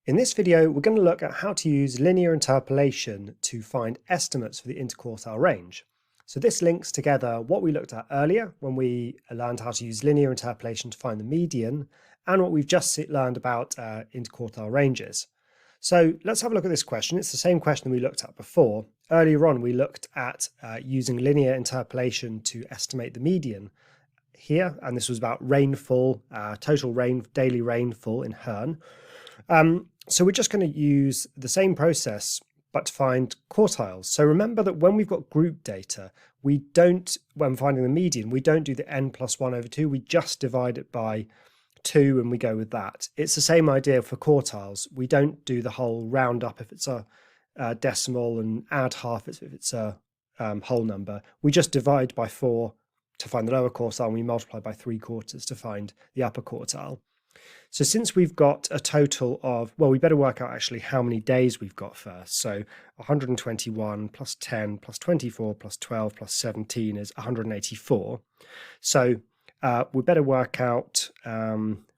In this video, we're going to look at how to use linear interpolation to find estimates for the interquartile range. So this links together what we looked at earlier when we learned how to use linear interpolation to find the median and what we've just learned about interquartile ranges. So let's have a look at this question. It's the same question we looked at before. Earlier on, we looked at using linear interpolation to estimate the median here, and this was about rainfall, total daily rainfall in Herne. So we're just going to use the same process, but to find quartiles. So remember that when we've got group data, we don't, when finding the median, we don't do the n plus 1 over 2, we just divide it by 2 and we go with that. It's the same idea for quartiles. We don't do the whole round up if it's a decimal and add half if it's a whole number. We just divide by 4 to find the lower quartile and we multiply by 3/4 to find the upper quartile. So since we've got a total of, well, we better work out actually how many days we've got first. So 121 plus 10 plus 24 plus 12 plus 17 is 184. So we better work out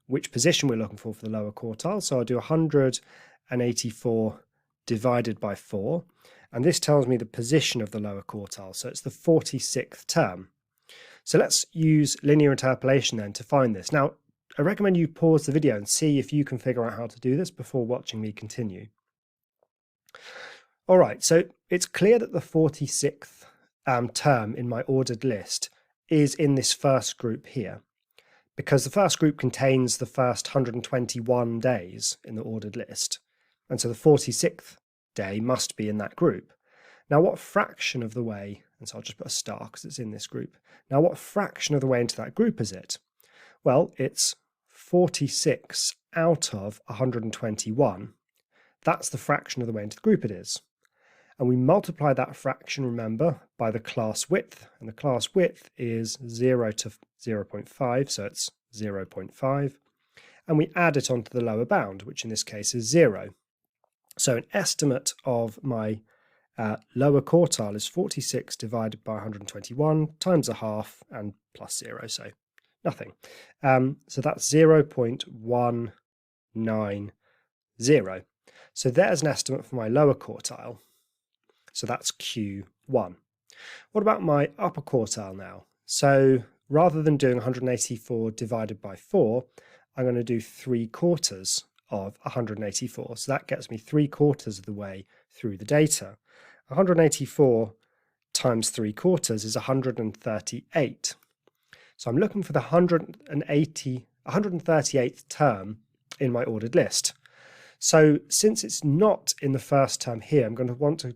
which position we're looking for the lower quartile. So I'll do 184 divided by 4. And this tells me the position of the lower quartile. So it's the 46th term. So let's use linear interpolation then to find this. Now, I recommend you pause the video and see if you can figure out how to do this before watching me continue. All right, so it's clear that the 46th term in my ordered list is in this first group here, because the first group contains the first 121 days in the ordered list. And so the 46th day must be in that group. Now, what fraction of the way, and so I'll just put a star because it's in this group. Now, what fraction of the way into that group is it? Well, it's 46 out of 121. That's the fraction of the way into the group it is. And we multiply that fraction, remember, by the class width. And the class width is 0 to 0.5, so it's 0.5. And we add it onto the lower bound, which in this case is 0. So an estimate of my lower quartile is 46 divided by 121 times a half and plus 0, so nothing. So that's 0.190. So there's an estimate for my lower quartile. So that's Q1. What about my upper quartile now? So rather than doing 184 divided by 4, I'm going to do 3/4 of 184. So that gets me 3/4 of the way through the data. 184 times 3/4 is 138. So I'm looking for the 138th term in my ordered list. So since it's not in the first term here, I'm going to want to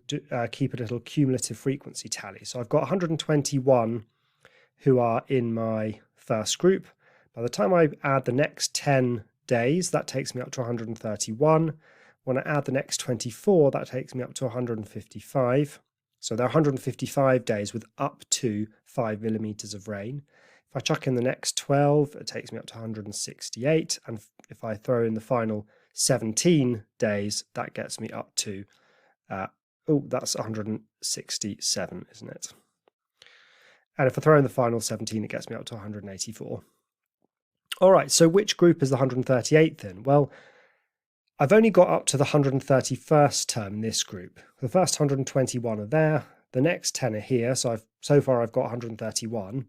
keep a little cumulative frequency tally. So I've got 121 who are in my first group. By the time I add the next 10 days, that takes me up to 131. When I add the next 24, that takes me up to 155. So there are 155 days with up to 5 millimeters of rain. If I chuck in the next 12, it takes me up to 168. And if I throw in the final 17 days, that gets me up to, that's 167, isn't it? And if I throw in the final 17, it gets me up to 184. All right, so which group is the 138th in? Well, I've only got up to the 131st term in this group. The first 121 are there, the next 10 are here, so far I've got 131.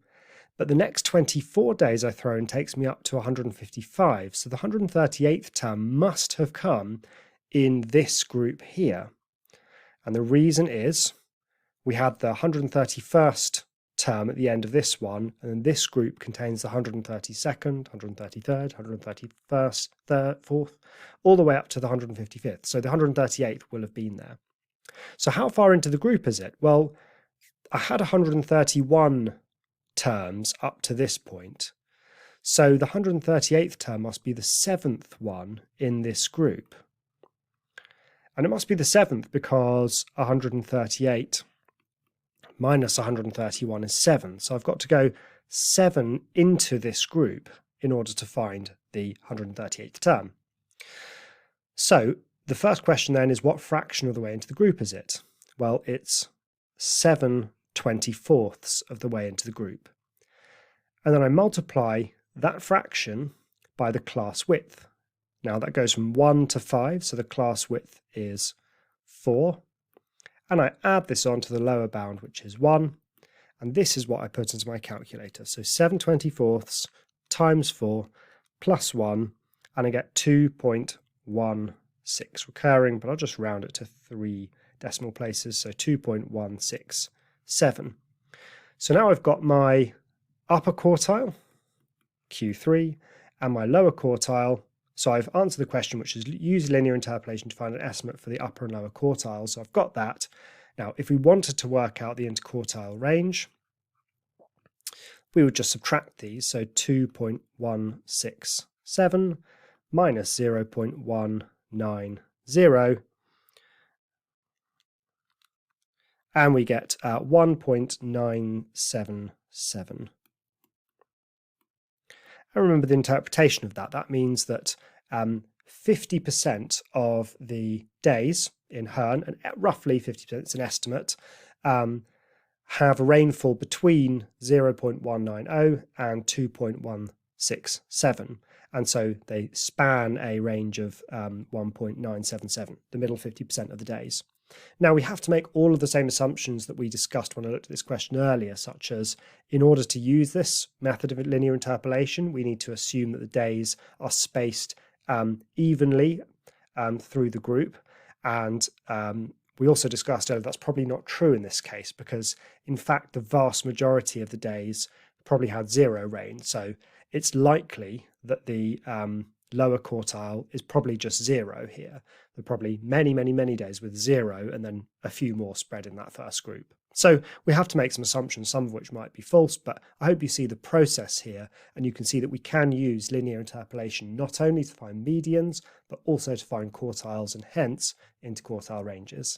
But the next 24 days I throw in takes me up to 155. So the 138th term must have come in this group here. And the reason is we had the 131st term at the end of this one, and then this group contains the 132nd, 133rd, 131st, 3rd, 4th, all the way up to the 155th. So the 138th will have been there. So how far into the group is it? Well, I had 131 terms up to this point. So the 138th term must be the 7th one in this group. And it must be the 7th because 138 minus 131 is 7. So I've got to go 7 into this group in order to find the 138th term. So the first question then is, what fraction of the way into the group is it? Well, it's 7/24 of the way into the group. And then I multiply that fraction by the class width. Now that goes from 1 to 5, so the class width is 4. And I add this on to the lower bound, which is 1. And this is what I put into my calculator. So 7/24 times 4 plus 1, and I get 2.16 recurring, but I'll just round it to 3 decimal places, so 2.167. So now I've got my upper quartile, Q3, and my lower quartile. So I've answered the question, which is use linear interpolation to find an estimate for the upper and lower quartiles. So I've got that. Now, if we wanted to work out the interquartile range, we would just subtract these. So 2.167 minus 0.190, and we get 1.977. And remember the interpretation of that. That means that 50% of the days in Herne, and roughly 50%, it's an estimate, have a rainfall between 0.190 and 2.167. And so they span a range of 1.977, the middle 50% of the days. Now, we have to make all of the same assumptions that we discussed when I looked at this question earlier, such as in order to use this method of linear interpolation, we need to assume that the days are spaced evenly through the group. And we also discussed earlier that's probably not true in this case, because in fact, the vast majority of the days probably had 0 rain. So it's likely that the lower quartile is probably just 0 here. There are probably many, many, many days with 0 and then a few more spread in that first group. So we have to make some assumptions, some of which might be false, but I hope you see the process here, and you can see that we can use linear interpolation not only to find medians, but also to find quartiles and hence interquartile ranges.